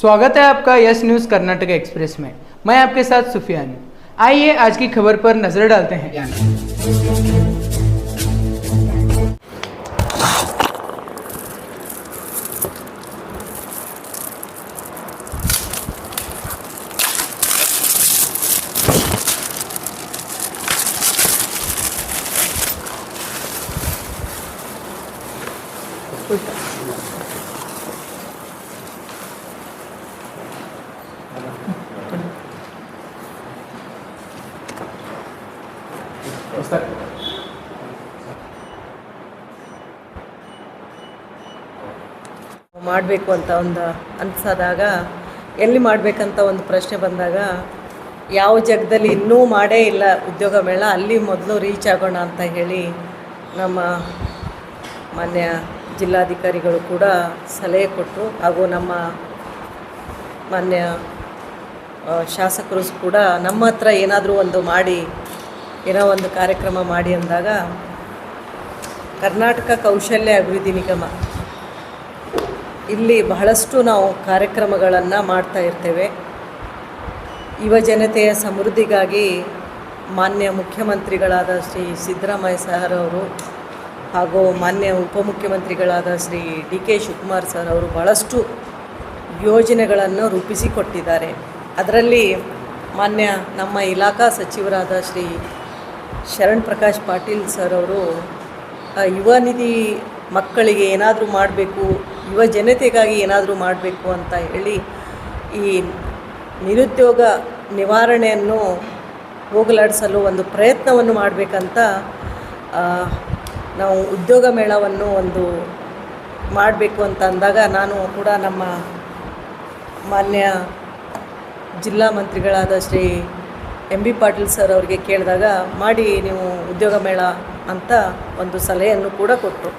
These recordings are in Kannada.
स्वागत है आपका यस न्यूज़ कर्नाटक एक्सप्रेस में। मैं आपके साथ सुफियान हूं। आइए आज की खबर पर नजर डालते हैं। ಮಾಡಬೇಕು ಅಂತ ಒಂದು ಅನಿಸಿದಾಗ ಎಲ್ಲಿ ಮಾಡಬೇಕಂತ ಒಂದು ಪ್ರಶ್ನೆ ಬಂದಾಗ ಯಾವ ಜಾಗದಲ್ಲಿ ಇನ್ನೂ ಮಾಡೇ ಇಲ್ಲ ಉದ್ಯೋಗ ಮೇಳ ಅಲ್ಲಿ ಮೊದಲು ರೀಚ್ ಆಗೋಣ ಅಂತ ಹೇಳಿ ನಮ್ಮ ಮಾನ್ಯ ಜಿಲ್ಲಾಧಿಕಾರಿಗಳು ಕೂಡ ಸಲಹೆ ಕೊಟ್ಟರು. ಹಾಗೂ ನಮ್ಮ ಮಾನ್ಯ ಶಾಸಕರು ಕೂಡ ನಮ್ಮ ಹತ್ರ ಏನಾದರೂ ಒಂದು ಮಾಡಿ ಏನೋ ಒಂದು ಕಾರ್ಯಕ್ರಮ ಮಾಡಿ ಅಂದಾಗ ಕರ್ನಾಟಕ ಕೌಶಲ್ಯ ಅಭಿವೃದ್ಧಿ ನಿಗಮ ಇಲ್ಲಿ ಬಹಳಷ್ಟು ನಾವು ಕಾರ್ಯಕ್ರಮಗಳನ್ನು ಮಾಡ್ತಾ ಇರ್ತೇವೆ. ಯುವ ಜನತೆಯ ಸಮೃದ್ಧಿಗಾಗಿ ಮಾನ್ಯ ಮುಖ್ಯಮಂತ್ರಿಗಳಾದ ಶ್ರೀ ಸಿದ್ದರಾಮಯ್ಯ ಸರ್ ಅವರು ಹಾಗೂ ಮಾನ್ಯ ಉಪಮುಖ್ಯಮಂತ್ರಿಗಳಾದ ಶ್ರೀ DK ಶಿವಕುಮಾರ್ ಸರ್ ಅವರು ಭಾಳಷ್ಟು ಯೋಜನೆಗಳನ್ನು ರೂಪಿಸಿಕೊಟ್ಟಿದ್ದಾರೆ. ಅದರಲ್ಲಿ ಮಾನ್ಯ ನಮ್ಮ ಇಲಾಖಾ ಸಚಿವರಾದ ಶ್ರೀ ಶರಣ್ ಪ್ರಕಾಶ್ ಪಾಟೀಲ್ ಸರ್ ಅವರು ಯುವ ನಿಧಿ ಮಕ್ಕಳಿಗೆ ಏನಾದರೂ ಮಾಡಬೇಕು, ಯುವ ಜನತೆಗಾಗಿ ಏನಾದರೂ ಮಾಡಬೇಕು ಅಂತ ಹೇಳಿ ಈ ನಿರುದ್ಯೋಗ ನಿವಾರಣೆಯನ್ನು ಹೋಗಲಾಡಿಸಲು ಒಂದು ಪ್ರಯತ್ನವನ್ನು ಮಾಡಬೇಕಂತ ನಾವು ಉದ್ಯೋಗ ಮೇಳವನ್ನು ಒಂದು ಮಾಡಬೇಕು ಅಂತ ಅಂದಾಗ ನಾನು ಕೂಡ ನಮ್ಮ ಮಾನ್ಯ ಜಿಲ್ಲಾ ಮಂತ್ರಿಗಳಾದ ಶ್ರೀ MB ಪಾಟೀಲ್ ಸರ್ ಅವರಿಗೆ ಕೇಳಿದಾಗ ಮಾಡಿ ನೀವು ಉದ್ಯೋಗ ಮೇಳ ಅಂತ ಒಂದು ಸಲಹೆಯನ್ನು ಕೂಡ ಕೊಟ್ಟರು.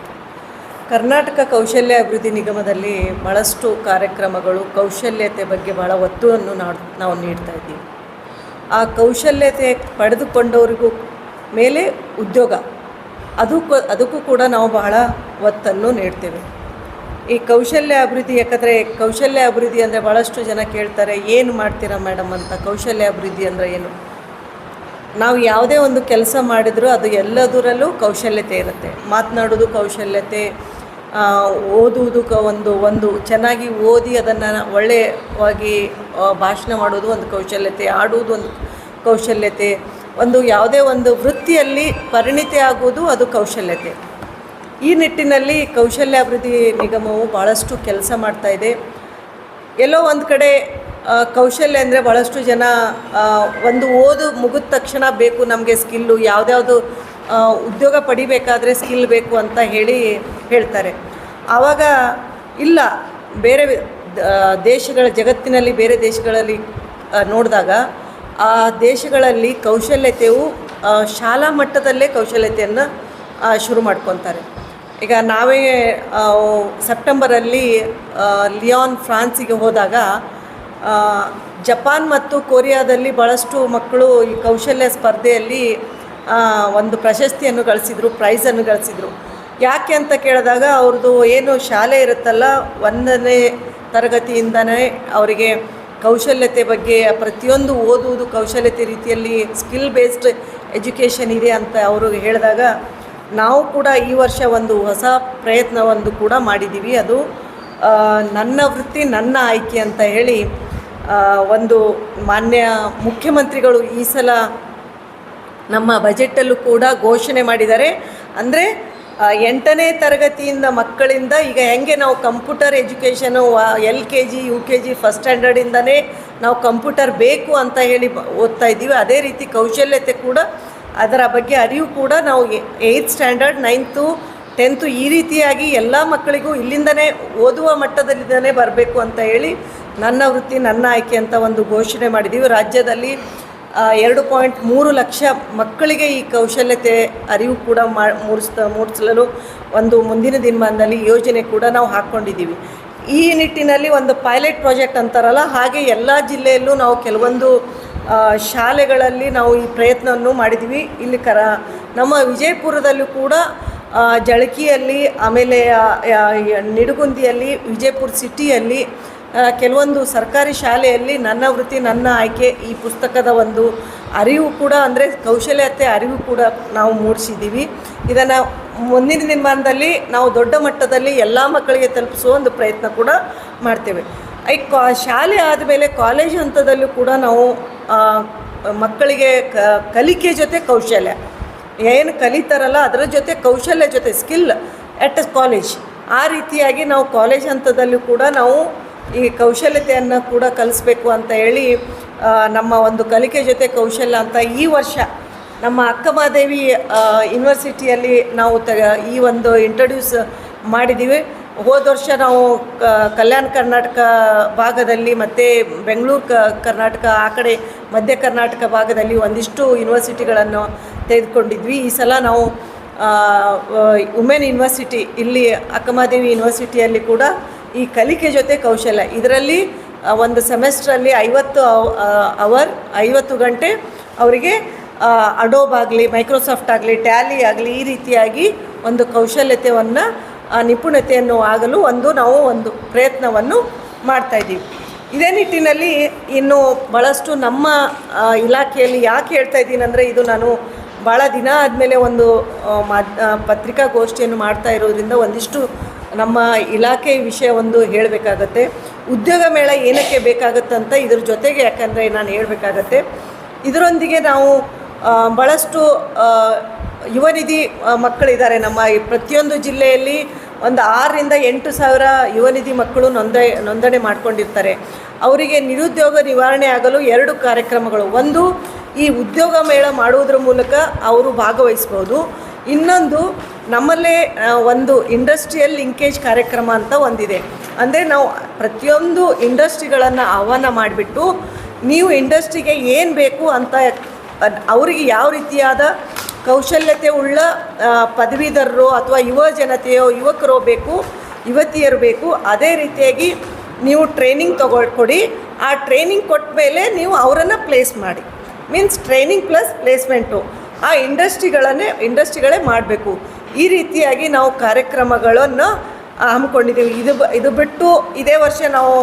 ಕರ್ನಾಟಕ ಕೌಶಲ್ಯ ಅಭಿವೃದ್ಧಿ ನಿಗಮದಲ್ಲಿ ಭಾಳಷ್ಟು ಕಾರ್ಯಕ್ರಮಗಳು ಕೌಶಲ್ಯತೆ ಬಗ್ಗೆ ಭಾಳ ಒತ್ತನ್ನು ನಾವು ನೀಡ್ತಾ ಇದ್ದೀವಿ. ಆ ಕೌಶಲ್ಯತೆ ಪಡೆದುಕೊಂಡವರಿಗೂ ಮೇಲೆ ಉದ್ಯೋಗ ಅದಕ್ಕೂ ಕೂಡ ನಾವು ಬಹಳ ಒತ್ತನ್ನು ನೀಡ್ತೇವೆ. ಈ ಕೌಶಲ್ಯ ಅಭಿವೃದ್ಧಿ ಯಾಕಂದರೆ ಕೌಶಲ್ಯ ಅಭಿವೃದ್ಧಿ ಅಂದರೆ ಭಾಳಷ್ಟು ಜನ ಕೇಳ್ತಾರೆ, ಏನು ಮಾಡ್ತೀರಾ ಮೇಡಮ್ ಅಂತ. ಕೌಶಲ್ಯ ಅಭಿವೃದ್ಧಿ ಅಂದರೆ ಏನು? ನಾವು ಯಾವುದೇ ಒಂದು ಕೆಲಸ ಮಾಡಿದರೂ ಅದು ಎಲ್ಲದರಲ್ಲೂ ಕೌಶಲ್ಯತೆ ಇರುತ್ತೆ. ಮಾತನಾಡೋದು ಕೌಶಲ್ಯತೆ, ಓದುವುದು ಒಂದು ಚೆನ್ನಾಗಿ ಓದಿ ಅದನ್ನು ಒಳ್ಳೆಯವಾಗಿ ಭಾಷಣ ಮಾಡೋದು ಒಂದು ಕೌಶಲ್ಯತೆ, ಆಡುವುದು ಒಂದು ಕೌಶಲ್ಯತೆ, ಒಂದು ಯಾವುದೇ ಒಂದು ವೃತ್ತಿಯಲ್ಲಿ ಪರಿಣಿತಿ ಆಗುವುದು ಅದು ಕೌಶಲ್ಯತೆ. ಈ ನಿಟ್ಟಿನಲ್ಲಿ ಕೌಶಲ್ಯ ಅಭಿವೃದ್ಧಿ ನಿಗಮವು ಭಾಳಷ್ಟು ಕೆಲಸ ಮಾಡ್ತಾಯಿದೆ. ಎಲ್ಲೋ ಒಂದು ಕಡೆ ಕೌಶಲ್ಯ ಅಂದರೆ ಭಾಳಷ್ಟು ಜನ ಒಂದು ಓದು ಮುಗಿದ ತಕ್ಷಣ ಬೇಕು ನಮಗೆ ಸ್ಕಿಲ್ಲು, ಯಾವುದ್ಯಾವುದು ಉದ್ಯೋಗ ಪಡಿಬೇಕಾದ್ರೆ ಸ್ಕಿಲ್ ಬೇಕು ಅಂತ ಹೇಳ್ತಾರೆ. ಆವಾಗ ಇಲ್ಲ, ಬೇರೆ ದೇಶಗಳ ಜಗತ್ತಿನಲ್ಲಿ ಬೇರೆ ದೇಶಗಳಲ್ಲಿ ನೋಡಿದಾಗ ಆ ದೇಶಗಳಲ್ಲಿ ಕೌಶಲ್ಯತೆಯು ಶಾಲಾ ಮಟ್ಟದಲ್ಲೇ ಕೌಶಲ್ಯತೆಯನ್ನು ಶುರು ಮಾಡ್ಕೊತಾರೆ. ಈಗ ನಾವೇ ಸೆಪ್ಟೆಂಬರಲ್ಲಿ ಲಿಯಾನ್ ಫ್ರಾನ್ಸಿಗೆ ಹೋದಾಗ ಜಪಾನ್ ಮತ್ತು ಕೊರಿಯಾದಲ್ಲಿ ಭಾಳಷ್ಟು ಮಕ್ಕಳು ಈ ಕೌಶಲ್ಯ ಸ್ಪರ್ಧೆಯಲ್ಲಿ ಒಂದು ಪ್ರಶಸ್ತಿಯನ್ನು ಗಳಿಸಿದರು, ಪ್ರೈಸನ್ನು ಗಳಿಸಿದರು. ಯಾಕೆ ಅಂತ ಕೇಳಿದಾಗ ಅವ್ರದ್ದು ಏನು ಶಾಲೆ ಇರುತ್ತಲ್ಲ, 1ನೇ ತರಗತಿಯಿಂದನೇ ಅವರಿಗೆ ಕೌಶಲ್ಯತೆ ಬಗ್ಗೆ ಪ್ರತಿಯೊಂದು ಓದುವುದು ಕೌಶಲ್ಯತೆ ರೀತಿಯಲ್ಲಿ ಸ್ಕಿಲ್ ಬೇಸ್ಡ್ ಎಜುಕೇಷನ್ ಇದೆ ಅಂತ ಅವರು ಹೇಳಿದಾಗ ನಾವು ಕೂಡ ಈ ವರ್ಷ ಒಂದು ಹೊಸ ಪ್ರಯತ್ನವನ್ನು ಕೂಡ ಮಾಡಿದ್ದೀವಿ. ಅದು ನನ್ನ ವೃತ್ತಿ ನನ್ನ ಆಯ್ಕೆ ಅಂತ ಹೇಳಿ ಒಂದು ಮಾನ್ಯ ಮುಖ್ಯಮಂತ್ರಿಗಳು ಈ ಸಲ ನಮ್ಮ ಬಜೆಟಲ್ಲೂ ಕೂಡ ಘೋಷಣೆ ಮಾಡಿದ್ದಾರೆ. ಅಂದರೆ 8ನೇ ತರಗತಿಯಿಂದ ಮಕ್ಕಳಿಂದ ಈಗ ಹೆಂಗೆ ನಾವು computer education LKG UKG first ಸ್ಟ್ಯಾಂಡರ್ಡಿಂದನೇ ನಾವು ಕಂಪ್ಯೂಟರ್ ಬೇಕು ಅಂತ ಹೇಳಿ ಓದ್ತಾ ಇದ್ದೀವಿ. ಅದೇ ರೀತಿ ಕೌಶಲ್ಯತೆ ಕೂಡ ಅದರ ಬಗ್ಗೆ ಅರಿವು ಕೂಡ ನಾವು 8th ಸ್ಟ್ಯಾಂಡರ್ಡ್ 9th 10th ಈ ರೀತಿಯಾಗಿ ಎಲ್ಲ ಮಕ್ಕಳಿಗೂ ಇಲ್ಲಿಂದನೇ ಓದುವ ಮಟ್ಟದಲ್ಲಿಂದನೇ ಬರಬೇಕು ಅಂತ ಹೇಳಿ ನನ್ನ ವೃತ್ತಿ ನನ್ನ ಆಯ್ಕೆ ಅಂತ ಒಂದು ಘೋಷಣೆ ಮಾಡಿದ್ದೀವಿ. ರಾಜ್ಯದಲ್ಲಿ 2.3 ಲಕ್ಷ ಮಕ್ಕಳಿಗೆ ಈ ಕೌಶಲ್ಯತೆ ಅರಿವು ಕೂಡ ಮೂಡಿಸಲು ಒಂದು ಮುಂದಿನ ದಿನಮಾನದಲ್ಲಿ ಯೋಜನೆ ಕೂಡ ನಾವು ಹಾಕ್ಕೊಂಡಿದ್ದೀವಿ. ಈ ನಿಟ್ಟಿನಲ್ಲಿ ಒಂದು ಪೈಲಟ್ ಪ್ರಾಜೆಕ್ಟ್ ಅಂತಾರಲ್ಲ, ಹಾಗೆ ಎಲ್ಲ ಜಿಲ್ಲೆಯಲ್ಲೂ ನಾವು ಕೆಲವೊಂದು ಶಾಲೆಗಳಲ್ಲಿ ನಾವು ಈ ಪ್ರಯತ್ನವನ್ನು ಮಾಡಿದ್ವಿ. ಇಲ್ಲಿ ನಮ್ಮ ವಿಜಯಪುರದಲ್ಲೂ ಕೂಡ ಜಳಕಿಯಲ್ಲಿ, ಆಮೇಲೆ ನಿಡಗುಂದಿಯಲ್ಲಿ, ವಿಜಯಪುರ ಸಿಟಿಯಲ್ಲಿ ಕೆಲವೊಂದು ಸರ್ಕಾರಿ ಶಾಲೆಯಲ್ಲಿ ನನ್ನ ವೃತ್ತಿ ನನ್ನ ಆಯ್ಕೆ ಈ ಪುಸ್ತಕದ ಒಂದು ಅರಿವು ಕೂಡ ಅಂದರೆ ಕೌಶಲ್ಯತೆ ಅರಿವು ಕೂಡ ನಾವು ಮೂಡಿಸಿದ್ದೀವಿ. ಇದನ್ನು ಮುಂದಿನ ದಿನಮಾನದಲ್ಲಿ ನಾವು ದೊಡ್ಡ ಮಟ್ಟದಲ್ಲಿ ಎಲ್ಲ ಮಕ್ಕಳಿಗೆ ತಲುಪಿಸುವ ಒಂದು ಪ್ರಯತ್ನ ಕೂಡ ಮಾಡ್ತೇವೆ. ಈ ಶಾಲೆ ಆದಮೇಲೆ ಕಾಲೇಜ್ ಹಂತದಲ್ಲೂ ಕೂಡ ನಾವು ಮಕ್ಕಳಿಗೆ ಕಲಿಕೆ ಜೊತೆ ಕೌಶಲ್ಯ ಏನು ಕಲಿತಾರಲ್ಲ ಅದರ ಜೊತೆ ಕೌಶಲ್ಯ ಜೊತೆ ಸ್ಕಿಲ್ ಎಟ್ ಕಾಲೇಜ್, ಆ ರೀತಿಯಾಗಿ ನಾವು ಕಾಲೇಜ್ ಹಂತದಲ್ಲೂ ಕೂಡ ನಾವು ಈ ಕೌಶಲ್ಯತೆಯನ್ನು ಕೂಡ ಕಲಿಸ್ಬೇಕು ಅಂತ ಹೇಳಿ ನಮ್ಮ ಒಂದು ಕಲಿಕೆ ಜೊತೆ ಕೌಶಲ್ಯ ಅಂತ ಈ ವರ್ಷ ನಮ್ಮ ಅಕ್ಕಮಹಾದೇವಿ ಯೂನಿವರ್ಸಿಟಿಯಲ್ಲಿ ನಾವು ಈ ಒಂದು ಇಂಟ್ರೊಡ್ಯೂಸ್ ಮಾಡಿದ್ದೀವಿ. ಹೋದ ವರ್ಷ ನಾವು ಕಲ್ಯಾಣ ಕರ್ನಾಟಕ ಭಾಗದಲ್ಲಿ ಮತ್ತು ಬೆಂಗಳೂರು ಕರ್ನಾಟಕ ಆ ಕಡೆ ಮಧ್ಯ ಕರ್ನಾಟಕ ಭಾಗದಲ್ಲಿ ಒಂದಿಷ್ಟು ಯೂನಿವರ್ಸಿಟಿಗಳನ್ನು ತೆಗೆದುಕೊಂಡಿದ್ವಿ. ಈ ಸಲ ನಾವು ವುಮೆನ್ ಯೂನಿವರ್ಸಿಟಿ ಇಲ್ಲಿ ಅಕ್ಕಮಹಾದೇವಿ ಯೂನಿವರ್ಸಿಟಿಯಲ್ಲಿ ಕೂಡ ಈ ಕಲಿಕೆ ಜೊತೆ ಕೌಶಲ್ಯ ಇದರಲ್ಲಿ ಒಂದು ಸೆಮೆಸ್ಟ್ರಲ್ಲಿ 50 ಗಂಟೆ ಅವರಿಗೆ ಅಡೋಬ್ ಆಗಲಿ, ಮೈಕ್ರೋಸಾಫ್ಟ್ ಆಗಲಿ, ಟ್ಯಾಲಿ ಆಗಲಿ ಈ ರೀತಿಯಾಗಿ ಒಂದು ಕೌಶಲ್ಯತೆಯನ್ನು ನಿಪುಣತೆಯನ್ನು ಆಗಲು ನಾವು ಒಂದು ಪ್ರಯತ್ನವನ್ನು ಮಾಡ್ತಾಯಿದ್ದೀವಿ. ಇದೇ ನಿಟ್ಟಿನಲ್ಲಿ ಇನ್ನು ಭಾಳಷ್ಟು ನಮ್ಮ ಇಲಾಖೆಯಲ್ಲಿ ಯಾಕೆ ಹೇಳ್ತಾ ಇದ್ದೀನಿ ಅಂದರೆ, ಇದು ನಾನು ಭಾಳ ದಿನ ಆದಮೇಲೆ ಒಂದು ಪತ್ರಿಕಾಗೋಷ್ಠಿಯನ್ನು ಮಾಡ್ತಾ ಇರೋದ್ರಿಂದ ಒಂದಿಷ್ಟು ನಮ್ಮ ಇಲಾಖೆ ವಿಷಯ ಒಂದು ಹೇಳಬೇಕಾಗತ್ತೆ. ಉದ್ಯೋಗ ಮೇಳ ಏನಕ್ಕೆ ಬೇಕಾಗುತ್ತಂತ ಇದ್ರ ಜೊತೆಗೆ ಯಾಕಂದರೆ ನಾನು ಹೇಳಬೇಕಾಗತ್ತೆ. ಇದರೊಂದಿಗೆ ನಾವು ಭಾಳಷ್ಟು ಯುವ ನಿಧಿ ಮಕ್ಕಳಿದ್ದಾರೆ ನಮ್ಮ ಪ್ರತಿಯೊಂದು ಜಿಲ್ಲೆಯಲ್ಲಿ ಒಂದು 6,000 to 8,000 ಯುವ ನಿಧಿ ಮಕ್ಕಳು ನೋಂದಣಿ ಮಾಡ್ಕೊಂಡಿರ್ತಾರೆ. ಅವರಿಗೆ ನಿರುದ್ಯೋಗ ನಿವಾರಣೆ ಆಗಲು 2 ಕಾರ್ಯಕ್ರಮಗಳು, ಒಂದು ಈ ಉದ್ಯೋಗ ಮೇಳ ಮಾಡುವುದರ ಮೂಲಕ ಅವರು ಭಾಗವಹಿಸ್ಬೋದು, ಇನ್ನೊಂದು ನಮ್ಮಲ್ಲೇ ಒಂದು ಇಂಡಸ್ಟ್ರಿಯಲ್ ಲಿಂಕೇಜ್ ಕಾರ್ಯಕ್ರಮ ಅಂತ ಒಂದಿದೆ. ಅಂದರೆ ನಾವು ಪ್ರತಿಯೊಂದು ಇಂಡಸ್ಟ್ರಿಗಳನ್ನು ಆಹ್ವಾನ ಮಾಡಿಬಿಟ್ಟು ನೀವು ಇಂಡಸ್ಟ್ರಿಗೆ ಏನು ಬೇಕು ಅಂತ ಅವರಿಗೆ ಯಾವ ರೀತಿಯಾದ ಕೌಶಲ್ಯತೆ ಉಳ್ಳ ಪದವೀಧರರು ಅಥವಾ ಯುವ ಜನತೆಯೋ ಯುವಕರೋ ಬೇಕು, ಯುವತಿಯರು ಬೇಕು, ಅದೇ ರೀತಿಯಾಗಿ ನೀವು ಟ್ರೈನಿಂಗ್ ಕೊಡಿ. ಆ ಟ್ರೈನಿಂಗ್ ಕೊಟ್ಟ ಮೇಲೆ ನೀವು ಅವರನ್ನು ಪ್ಲೇಸ್ ಮಾಡಿ, ಮೀನ್ಸ್ ಟ್ರೈನಿಂಗ್ ಪ್ಲಸ್ ಪ್ಲೇಸ್ಮೆಂಟು ಆ ಇಂಡಸ್ಟ್ರಿಗಳೇ ಮಾಡಬೇಕು. ಈ ರೀತಿಯಾಗಿ ನಾವು ಕಾರ್ಯಕ್ರಮಗಳನ್ನು ಹಮ್ಮಿಕೊಂಡಿದ್ದೀವಿ. ಇದು ಬಿಟ್ಟು ಇದೇ ವರ್ಷ ನಾವು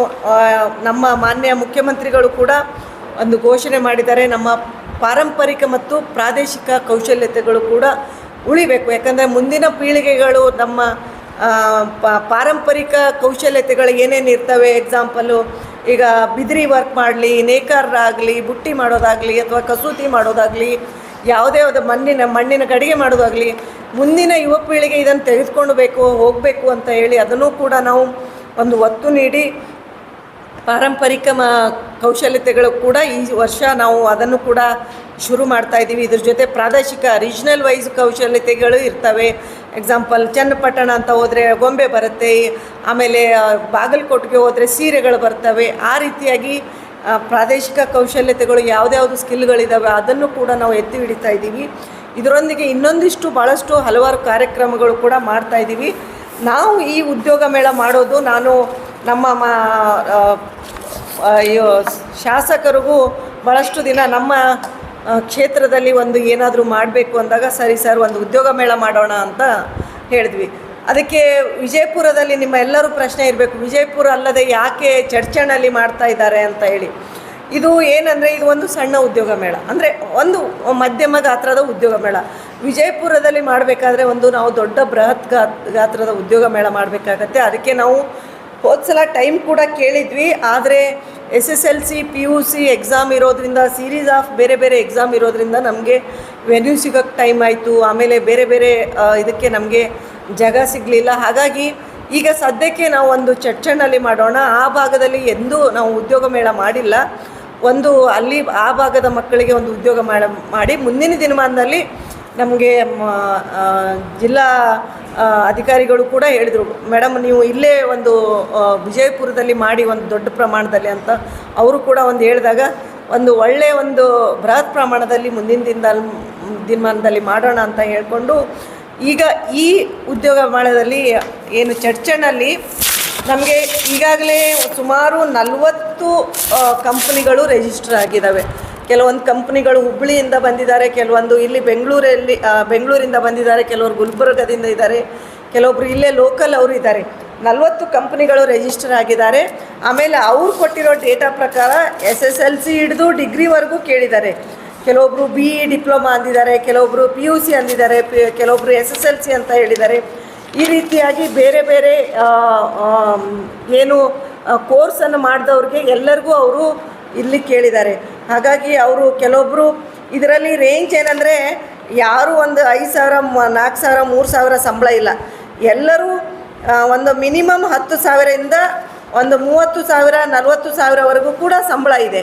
ನಮ್ಮ ಮಾನ್ಯ ಮುಖ್ಯಮಂತ್ರಿಗಳು ಕೂಡ ಒಂದು ಘೋಷಣೆ ಮಾಡಿದ್ದಾರೆ, ನಮ್ಮ ಪಾರಂಪರಿಕ ಮತ್ತು ಪ್ರಾದೇಶಿಕ ಕೌಶಲ್ಯತೆಗಳು ಕೂಡ ಉಳಿಬೇಕು. ಯಾಕಂದರೆ ಮುಂದಿನ ಪೀಳಿಗೆಗಳು ನಮ್ಮ ಪಾರಂಪರಿಕ ಕೌಶಲ್ಯತೆಗಳು ಏನೇನು ಇರ್ತವೆ, ಎಕ್ಸಾಂಪಲು ಈಗ ಬಿದಿರಿ ವರ್ಕ್ ಮಾಡಲಿ, ನೇಕಾರರಾಗಲಿ, ಬುಟ್ಟಿ ಮಾಡೋದಾಗಲಿ ಅಥವಾ ಕಸೂತಿ ಮಾಡೋದಾಗಲಿ, ಯಾವುದೇ ಮಣ್ಣಿನ ಗಡಿಗೆ ಮಾಡೋದಾಗಲಿ, ಮುಂದಿನ ಯುವ ಪೀಳಿಗೆ ಇದನ್ನು ತೆಗೆದುಕೊಂಡು ಹೋಗಬೇಕು ಅಂತ ಹೇಳಿ ಅದನ್ನು ಕೂಡ ನಾವು ಒಂದು ಒತ್ತು ನೀಡಿ ಪಾರಂಪರಿಕ ಕೌಶಲ್ಯತೆಗಳು ಕೂಡ ಈ ವರ್ಷ ನಾವು ಅದನ್ನು ಕೂಡ ಶುರು ಮಾಡ್ತಾಯಿದ್ದೀವಿ. ಇದ್ರ ಜೊತೆ ಪ್ರಾದೇಶಿಕ ರೀಜ್ನಲ್ ವೈಸ್ ಕೌಶಲ್ಯತೆಗಳು ಇರ್ತವೆ. ಎಕ್ಸಾಂಪಲ್ ಚನ್ನಪಟ್ಟಣ ಅಂತ ಹೋದರೆ ಗೊಂಬೆ ಬರುತ್ತೆ, ಆಮೇಲೆ ಬಾಗಲಕೋಟೆಗೆ ಹೋದರೆ ಸೀರೆಗಳು ಬರ್ತವೆ. ಆ ರೀತಿಯಾಗಿ ಪ್ರಾದೇಶಿಕ ಕೌಶಲ್ಯತೆಗಳು ಯಾವುದ್ಯಾವುದು ಸ್ಕಿಲ್ಗಳಿದ್ದಾವೆ ಅದನ್ನು ಕೂಡ ನಾವು ಎತ್ತಿ ಹಿಡಿತಾ ಇದ್ದೀವಿ. ಇದರೊಂದಿಗೆ ಇನ್ನೊಂದಿಷ್ಟು ಭಾಳಷ್ಟು ಹಲವಾರು ಕಾರ್ಯಕ್ರಮಗಳು ಕೂಡ ಮಾಡ್ತಾಯಿದ್ದೀವಿ. ನಾವು ಈ ಉದ್ಯೋಗ ಮೇಳ ಮಾಡೋದು ನಾನು ನಮ್ಮ ಶಾಸಕರಿಗೂ ಭಾಳಷ್ಟು ದಿನ ನಮ್ಮ ಕ್ಷೇತ್ರದಲ್ಲಿ ಒಂದು ಏನಾದರೂ ಮಾಡಬೇಕು ಅಂದಾಗ ಸರಿ ಸರ್ ಒಂದು ಉದ್ಯೋಗ ಮೇಳ ಮಾಡೋಣ ಅಂತ ಹೇಳಿದ್ವಿ. ಅದಕ್ಕೆ ವಿಜಯಪುರದಲ್ಲಿ ನಿಮ್ಮ ಎಲ್ಲರೂ ಪ್ರಶ್ನೆ ಇರಬೇಕು, ವಿಜಯಪುರ ಅಲ್ಲದೆ ಯಾಕೆ ಚಡ್ಚಣಲ್ಲಿ ಮಾಡ್ತಾ ಇದ್ದಾರೆ ಅಂತ ಹೇಳಿ. ಇದು ಏನಂದರೆ ಇದು ಒಂದು ಸಣ್ಣ ಉದ್ಯೋಗ ಮೇಳ, ಅಂದರೆ ಒಂದು ಮಧ್ಯಮ ಗಾತ್ರದ ಉದ್ಯೋಗ ಮೇಳ. ವಿಜಯಪುರದಲ್ಲಿ ಮಾಡಬೇಕಾದ್ರೆ ನಾವು ದೊಡ್ಡ ಬೃಹತ್ ಗಾತ್ರದ ಉದ್ಯೋಗ ಮೇಳ ಮಾಡಬೇಕಾಗತ್ತೆ. ಅದಕ್ಕೆ ನಾವು ಹೋದ ಸಲ ಟೈಮ್ ಕೂಡ ಕೇಳಿದ್ವಿ, ಆದರೆ SSLC PUC ಎಕ್ಸಾಮ್ ಇರೋದ್ರಿಂದ, ಸೀರೀಸ್ ಆಫ್ ಬೇರೆ ಬೇರೆ ಎಕ್ಸಾಮ್ ಇರೋದ್ರಿಂದ ನಮಗೆ ವೆನ್ಯೂ ಸಿಗೋಕ್ಕೆ ಟೈಮ್ ಆಯಿತು. ಆಮೇಲೆ ಬೇರೆ ಬೇರೆ ಇದಕ್ಕೆ ನಮಗೆ ಜಾಗ ಸಿಗಲಿಲ್ಲ. ಹಾಗಾಗಿ ಈಗ ಸದ್ಯಕ್ಕೆ ನಾವು ಒಂದು ಚಡ್ಚಣ್ಣಲ್ಲಿ ಮಾಡೋಣ. ಆ ಭಾಗದಲ್ಲಿ ಎಂದೂ ನಾವು ಉದ್ಯೋಗ ಮೇಳ ಮಾಡಿಲ್ಲ. ಒಂದು ಅಲ್ಲಿ ಆ ಭಾಗದ ಮಕ್ಕಳಿಗೆ ಒಂದು ಉದ್ಯೋಗ ಮಾಡಿ ಮುಂದಿನ ದಿನಮಾನದಲ್ಲಿ ನಮಗೆ ಜಿಲ್ಲಾ ಅಧಿಕಾರಿಗಳು ಕೂಡ ಹೇಳಿದರು, ಮೇಡಮ್ ನೀವು ಇಲ್ಲೇ ಒಂದು ವಿಜಯಪುರದಲ್ಲಿ ಮಾಡಿ ಒಂದು ದೊಡ್ಡ ಪ್ರಮಾಣದಲ್ಲಿ ಅಂತ ಅವರು ಕೂಡ ಒಂದು ಹೇಳಿದಾಗ ಒಂದು ಒಳ್ಳೆಯ ಒಂದು ಬೃಹತ್ ಪ್ರಮಾಣದಲ್ಲಿ ಮುಂದಿನ ದಿನಮಾನದಲ್ಲಿ ಮಾಡೋಣ ಅಂತ ಹೇಳಿಕೊಂಡು ಈಗ ಈ ಉದ್ಯೋಗ ಮೇಳದಲ್ಲಿ ಏನು ಚಡ್ಚಣ್ಣಲ್ಲಿ ನಮಗೆ ಈಗಾಗಲೇ ಸುಮಾರು 40 ಕಂಪ್ನಿಗಳು ರಿಜಿಸ್ಟರ್ ಆಗಿದ್ದಾವೆ. ಕೆಲವೊಂದು ಕಂಪ್ನಿಗಳು ಹುಬ್ಬಳ್ಳಿಯಿಂದ ಬಂದಿದ್ದಾರೆ, ಕೆಲವೊಂದು ಇಲ್ಲಿ ಬೆಂಗಳೂರಿಂದ ಬಂದಿದ್ದಾರೆ, ಕೆಲವರು ಗುಲ್ಬರ್ಗದಿಂದ ಇದ್ದಾರೆ, ಕೆಲವೊಬ್ಬರು ಇಲ್ಲೇ ಲೋಕಲ್ ಅವರು ಇದ್ದಾರೆ. 40 ಕಂಪ್ನಿಗಳು ರಿಜಿಸ್ಟರ್ ಆಗಿದ್ದಾರೆ. ಆಮೇಲೆ ಅವ್ರು ಕೊಟ್ಟಿರೋ ಡೇಟಾ ಪ್ರಕಾರ SSLC ಹಿಡಿದು ಡಿಗ್ರಿವರೆಗೂ ಕೇಳಿದ್ದಾರೆ. ಕೆಲವೊಬ್ಬರು BE ಡಿಪ್ಲೊಮಾ ಅಂದಿದ್ದಾರೆ, ಕೆಲವೊಬ್ಬರು PUC ಅಂದಿದ್ದಾರೆ, ಕೆಲವೊಬ್ಬರು SSLC ಅಂತ ಹೇಳಿದ್ದಾರೆ. ಈ ರೀತಿಯಾಗಿ ಬೇರೆ ಬೇರೆ ಏನು ಕೋರ್ಸನ್ನು ಮಾಡಿದವ್ರಿಗೆ ಎಲ್ಲರಿಗೂ ಅವರು ಇಲ್ಲಿ ಕೇಳಿದ್ದಾರೆ. ಹಾಗಾಗಿ ಅವರು ಕೆಲವೊಬ್ಬರು ಇದರಲ್ಲಿ ರೇಂಜ್ ಏನಂದರೆ ಯಾರು ಒಂದು 5,000, 4,000, 3,000 ಸಂಬಳ ಇಲ್ಲ. ಎಲ್ಲರೂ ಒಂದು ಮಿನಿಮಮ್ 10,000ರಿಂದ ಒಂದು 30,000, 40,000ವರೆಗೂ ಕೂಡ ಸಂಬಳ ಇದೆ.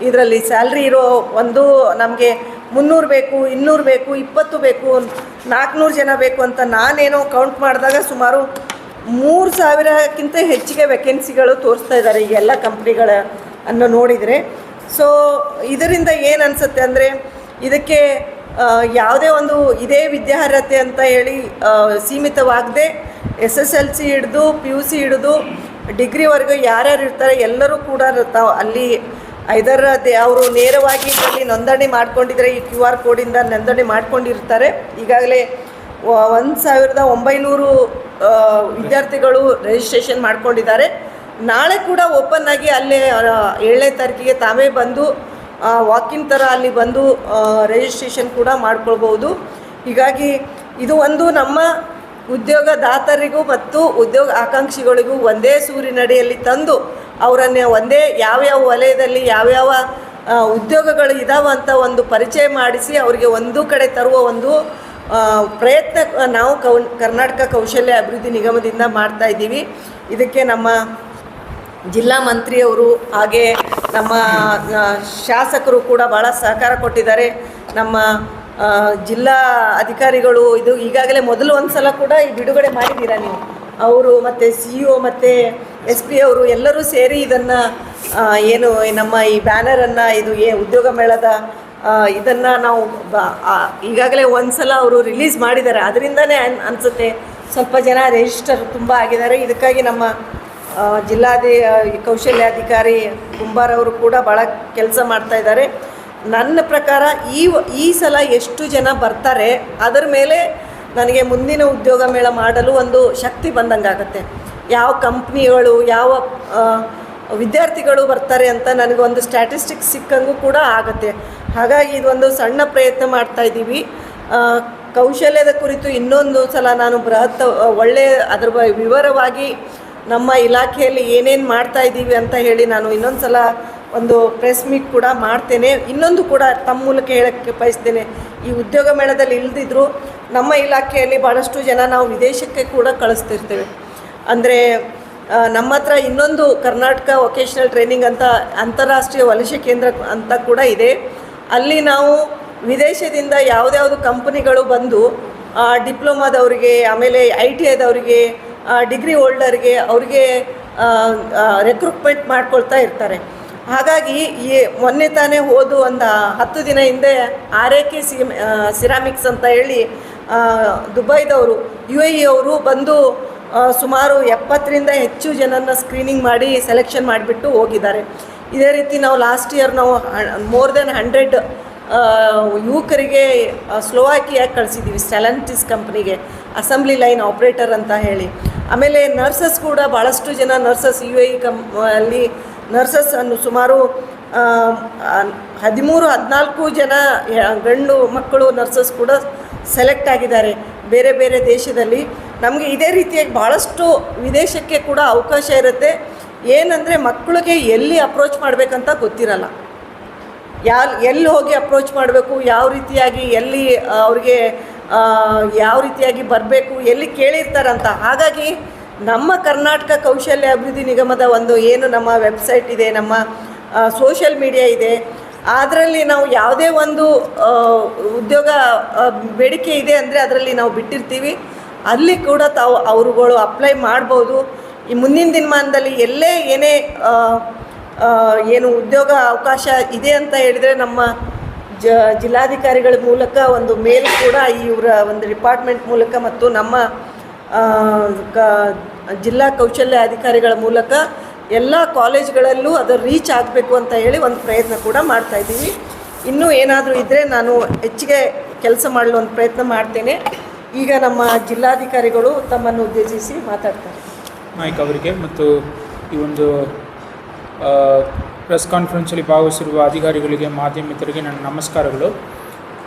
ಇದರಲ್ಲಿ ಸ್ಯಾಲ್ರಿ ಇರೋ ಒಂದು ನಮಗೆ 300 ಬೇಕು, 200 ಬೇಕು, 20 ಬೇಕು, 400 ಜನ ಬೇಕು ಅಂತ ನಾನೇನೋ ಕೌಂಟ್ ಮಾಡಿದಾಗ ಸುಮಾರು 3,000ಕ್ಕಿಂತ ಹೆಚ್ಚಿಗೆ ವೇಕೆನ್ಸಿಗಳು ತೋರಿಸ್ತಾ ಇದ್ದಾರೆ ಈ ಎಲ್ಲ ಕಂಪ್ನಿಗಳನ್ನು ನೋಡಿದರೆ. ಸೊ ಇದರಿಂದ ಏನು ಅನಿಸುತ್ತೆ ಅಂದರೆ ಇದಕ್ಕೆ ಯಾವುದೇ ಒಂದು ಇದೇ ವಿದ್ಯಾರ್ಹತೆ ಅಂತ ಹೇಳಿ ಸೀಮಿತವಾಗದೆ SSLC ಹಿಡಿದು PUC ಹಿಡಿದು ಡಿಗ್ರಿವರೆಗೂ ಯಾರ್ಯಾರು ಇರ್ತಾರೆ ಎಲ್ಲರೂ ಕೂಡ ಅಲ್ಲಿ ಐದರ್ ಅವರು ನೇರವಾಗಿ ಇದರಲ್ಲಿ ನೋಂದಣಿ ಮಾಡ್ಕೊಂಡಿದ್ರೆ ಈ QR ಕೋಡಿಂದ ನೋಂದಣಿ ಮಾಡ್ಕೊಂಡಿರ್ತಾರೆ. ಈಗಾಗಲೇ 1,900 ವಿದ್ಯಾರ್ಥಿಗಳು ರಿಜಿಸ್ಟ್ರೇಷನ್ ಮಾಡ್ಕೊಂಡಿದ್ದಾರೆ. ನಾಳೆ ಕೂಡ ಓಪನ್ ಆಗಿ ಅಲ್ಲೇ 7ನೇ ತಾರೀಕಿಗೆ ತಾವೇ ಬಂದು ವಾಕಿನ್ ಥರ ಅಲ್ಲಿ ಬಂದು ರಿಜಿಸ್ಟ್ರೇಷನ್ ಕೂಡ ಮಾಡ್ಕೊಳ್ಬೋದು. ಹೀಗಾಗಿ ಇದು ಒಂದು ನಮ್ಮ ಉದ್ಯೋಗದಾತರಿಗೂ ಮತ್ತು ಉದ್ಯೋಗ ಆಕಾಂಕ್ಷಿಗಳಿಗೂ ಒಂದೇ ಸೂರಿನಡಿಯಲ್ಲಿ ತಂದು ಅವರನ್ನೇ ಒಂದೇ ಯಾವ್ಯಾವ ವಲಯದಲ್ಲಿ ಯಾವ್ಯಾವ ಉದ್ಯೋಗಗಳು ಇದಾವೆ ಅಂತ ಒಂದು ಪರಿಚಯ ಮಾಡಿಸಿ ಅವರಿಗೆ ಒಂದು ಕಡೆ ತರುವ ಒಂದು ಪ್ರಯತ್ನ ನಾವು ಕರ್ನಾಟಕ ಕೌಶಲ್ಯ ಅಭಿವೃದ್ಧಿ ನಿಗಮದಿಂದ ಮಾಡ್ತಾ ಇದ್ದೀವಿ. ಇದಕ್ಕೆ ನಮ್ಮ ಜಿಲ್ಲಾ ಮಂತ್ರಿಯವರು ಹಾಗೆ ನಮ್ಮ ಶಾಸಕರು ಕೂಡ ಭಾಳ ಸಹಕಾರ ಕೊಟ್ಟಿದ್ದಾರೆ. ನಮ್ಮ ಜಿಲ್ಲಾ ಅಧಿಕಾರಿಗಳು ಇದು ಈಗಾಗಲೇ ಮೊದಲು ಒಂದು ಸಲ ಕೂಡ ಈ ಬಿಡುಗಡೆ ಮಾಡಿದ್ದೀರಾ ನೀವು. ಅವರು ಮತ್ತು CEO ಮತ್ತು SP ಅವರು ಎಲ್ಲರೂ ಸೇರಿ ಇದನ್ನು ಏನು ನಮ್ಮ ಈ ಬ್ಯಾನರನ್ನು ಇದು ಉದ್ಯೋಗ ಮೇಳದ ಇದನ್ನು ನಾವು ಈಗಾಗಲೇ ಒಂದು ಸಲ ಅವರು ರಿಲೀಸ್ ಮಾಡಿದ್ದಾರೆ. ಅದರಿಂದನೇ ಅನಿಸುತ್ತೆ ಸ್ವಲ್ಪ ಜನ ರಿಜಿಸ್ಟರ್ ತುಂಬ ಆಗಿದ್ದಾರೆ. ಇದಕ್ಕಾಗಿ ನಮ್ಮ ಕೌಶಲ್ಯಾಧಿಕಾರಿ ಕುಂಬಾರವರು ಕೂಡ ಭಾಳ ಕೆಲಸ ಮಾಡ್ತಾಯಿದ್ದಾರೆ. ನನ್ನ ಪ್ರಕಾರ ಈ ಸಲ ಎಷ್ಟು ಜನ ಬರ್ತಾರೆ ಅದರ ಮೇಲೆ ನನಗೆ ಮುಂದಿನ ಉದ್ಯೋಗ ಮೇಳ ಮಾಡಲು ಒಂದು ಶಕ್ತಿ ಬಂದಂಗಾಗತ್ತೆ. ಯಾವ ಕಂಪ್ನಿಗಳು ಯಾವ ವಿದ್ಯಾರ್ಥಿಗಳು ಬರ್ತಾರೆ ಅಂತ ನನಗೊಂದು ಸ್ಟ್ಯಾಟಿಸ್ಟಿಕ್ಸ್ ಸಿಕ್ಕಂಗೂ ಕೂಡ ಆಗುತ್ತೆ. ಹಾಗಾಗಿ ಇದೊಂದು ಸಣ್ಣ ಪ್ರಯತ್ನ ಮಾಡ್ತಾಯಿದ್ದೀವಿ. ಕೌಶಲ್ಯದ ಕುರಿತು ಇನ್ನೊಂದು ಸಲ ನಾನು ಒಳ್ಳೆಯ ಅದರ ವಿವರವಾಗಿ ನಮ್ಮ ಇಲಾಖೆಯಲ್ಲಿ ಏನೇನು ಮಾಡ್ತಾಯಿದ್ದೀವಿ ಅಂತ ಹೇಳಿ ನಾನು ಇನ್ನೊಂದು ಸಲ ಒಂದು ಪ್ರೆಸ್ ಮೀಟ್ ಕೂಡ ಮಾಡ್ತೇನೆ. ಇನ್ನೊಂದು ಕೂಡ ತಮ್ಮ ಮೂಲಕ ಹೇಳೋಕ್ಕೆ ಬಯಸ್ತೇನೆ, ಈ ಉದ್ಯೋಗ ಮೇಳದಲ್ಲಿ ಇಲ್ದಿದ್ರು ನಮ್ಮ ಇಲಾಖೆಯಲ್ಲಿ ಭಾಳಷ್ಟು ಜನ ನಾವು ವಿದೇಶಕ್ಕೆ ಕೂಡ ಕಳಿಸ್ತಿರ್ತೇವೆ. ಅಂದರೆ ನಮ್ಮ ಹತ್ರ ಇನ್ನೊಂದು ಕರ್ನಾಟಕ ವೊಕೇಶ್ನಲ್ ಟ್ರೈನಿಂಗ್ ಅಂತ ಅಂತಾರಾಷ್ಟ್ರೀಯ ವಲಸೆ ಕೇಂದ್ರ ಅಂತ ಕೂಡ ಇದೆ. ಅಲ್ಲಿ ನಾವು ವಿದೇಶದಿಂದ ಯಾವುದ್ಯಾವುದು ಕಂಪನಿಗಳು ಬಂದು ಡಿಪ್ಲೊಮಾದವರಿಗೆ ಆಮೇಲೆ ITIದವರಿಗೆ ಡಿಗ್ರಿ ಹೋಲ್ಡರ್ಗೆ ಅವ್ರಿಗೆ ರೆಕ್ರೂಟ್ಮೆಂಟ್ ಮಾಡ್ಕೊಳ್ತಾ ಇರ್ತಾರೆ. ಹಾಗಾಗಿ ಮೊನ್ನೆ ತಾನೇ ಹೋದು ಒಂದು 10 ದಿನ ಹಿಂದೆ RAK ಸಿರಾಮಿಕ್ಸ್ ಅಂತ ಹೇಳಿ ದುಬೈದವರು UAE ಅವರು ಬಂದು ಸುಮಾರು 70ರಿಂದ ಹೆಚ್ಚು ಜನನ ಸ್ಕ್ರೀನಿಂಗ್ ಮಾಡಿ ಸೆಲೆಕ್ಷನ್ ಮಾಡಿಬಿಟ್ಟು ಹೋಗಿದ್ದಾರೆ. ಇದೇ ರೀತಿ ನಾವು ಲಾಸ್ಟ್ ಇಯರ್ ನಾವು ಮೋರ್ ದೆನ್ 100 ಯುವಕರಿಗೆ ಸ್ಲೋವಾಕಿಯಾಗಿ ಕಳಿಸಿದ್ದೀವಿ ಸ್ಟೆಲೆಂಟಿಸ್ ಕಂಪ್ನಿಗೆ ಅಸೆಂಬ್ಲಿ ಲೈನ್ ಆಪ್ರೇಟರ್ ಅಂತ ಹೇಳಿ. ಆಮೇಲೆ ನರ್ಸಸ್ ಕೂಡ ಭಾಳಷ್ಟು ಜನ ನರ್ಸಸ್ UAE ಅಲ್ಲಿ ನರ್ಸಸ್ ಅನ್ನು ಸುಮಾರು 13-14 ಜನ ಗಂಡು ಮಕ್ಕಳು ನರ್ಸಸ್ ಕೂಡ ಸೆಲೆಕ್ಟ್ ಆಗಿದ್ದಾರೆ ಬೇರೆ ಬೇರೆ ದೇಶದಲ್ಲಿ. ನಮಗೆ ಇದೇ ರೀತಿಯಾಗಿ ಭಾಳಷ್ಟು ವಿದೇಶಕ್ಕೆ ಕೂಡ ಅವಕಾಶ ಇರುತ್ತೆ. ಏನಂದರೆ ಮಕ್ಕಳಿಗೆ ಎಲ್ಲಿ ಅಪ್ರೋಚ್ ಮಾಡಬೇಕಂತ ಗೊತ್ತಿರಲ್ಲ, ಎಲ್ಲಿ ಹೋಗಿ ಅಪ್ರೋಚ್ ಮಾಡಬೇಕು, ಯಾವ ರೀತಿಯಾಗಿ ಎಲ್ಲಿ ಅವ್ರಿಗೆ ಯಾವ ರೀತಿಯಾಗಿ ಬರಬೇಕು, ಎಲ್ಲಿ ಕೇಳಿರ್ತಾರಂತ. ಹಾಗಾಗಿ ನಮ್ಮ ಕರ್ನಾಟಕ ಕೌಶಲ್ಯ ಅಭಿವೃದ್ಧಿ ನಿಗಮದ ಒಂದು ಏನು ನಮ್ಮ ವೆಬ್ಸೈಟ್ ಇದೆ, ನಮ್ಮ ಸೋಷಿಯಲ್ ಮೀಡಿಯಾ ಇದೆ, ಅದರಲ್ಲಿ ನಾವು ಯಾವುದೇ ಒಂದು ಉದ್ಯೋಗ ಬೇಡಿಕೆ ಇದೆ ಅಂದರೆ ಅದರಲ್ಲಿ ನಾವು ಬಿಟ್ಟಿರ್ತೀವಿ. ಅಲ್ಲಿ ಕೂಡ ಅವರುಗಳು ಅಪ್ಲೈ ಮಾಡ್ಬೋದು. ಈ ಮುಂದಿನ ದಿನಮಾನದಲ್ಲಿ ಎಲ್ಲೇ ಏನೇ ಏನು ಉದ್ಯೋಗ ಅವಕಾಶ ಇದೆ ಅಂತ ಹೇಳಿದರೆ ನಮ್ಮ ಜಿಲ್ಲಾಧಿಕಾರಿಗಳ ಮೂಲಕ ಒಂದು ಮೇಲ್ ಕೂಡ ಇವರ ಒಂದು ಡಿಪಾರ್ಟ್ಮೆಂಟ್ ಮೂಲಕ ಮತ್ತು ನಮ್ಮ ಜಿಲ್ಲಾ ಕೌಶಲ್ಯ ಅಧಿಕಾರಿಗಳ ಮೂಲಕ ಎಲ್ಲ ಕಾಲೇಜ್ಗಳಲ್ಲೂ ಅದು ರೀಚ್ ಆಗಬೇಕು ಅಂತ ಹೇಳಿ ಒಂದು ಪ್ರಯತ್ನ ಕೂಡ ಮಾಡ್ತಾಯಿದ್ದೀವಿ. ಇನ್ನೂ ಏನಾದರೂ ಇದ್ದರೆ ನಾನು ಹೆಚ್ಚಿಗೆ ಕೆಲಸ ಮಾಡಲು ಒಂದು ಪ್ರಯತ್ನ ಮಾಡ್ತೇನೆ. ಈಗ ನಮ್ಮ ಜಿಲ್ಲಾಧಿಕಾರಿಗಳು ತಮ್ಮನ್ನು ಉದ್ದೇಶಿಸಿ ಮಾತಾಡ್ತಾರೆ. ನಾಯ್ಕ್ ಅವರಿಗೆ ಮತ್ತು ಈ ಒಂದು ಪ್ರೆಸ್ ಕಾನ್ಫರೆನ್ಸಲ್ಲಿ ಭಾಗವಹಿಸಿರುವ ಅಧಿಕಾರಿಗಳಿಗೆ, ಮಾಧ್ಯಮಿತರಿಗೆ ನನ್ನ ನಮಸ್ಕಾರಗಳು.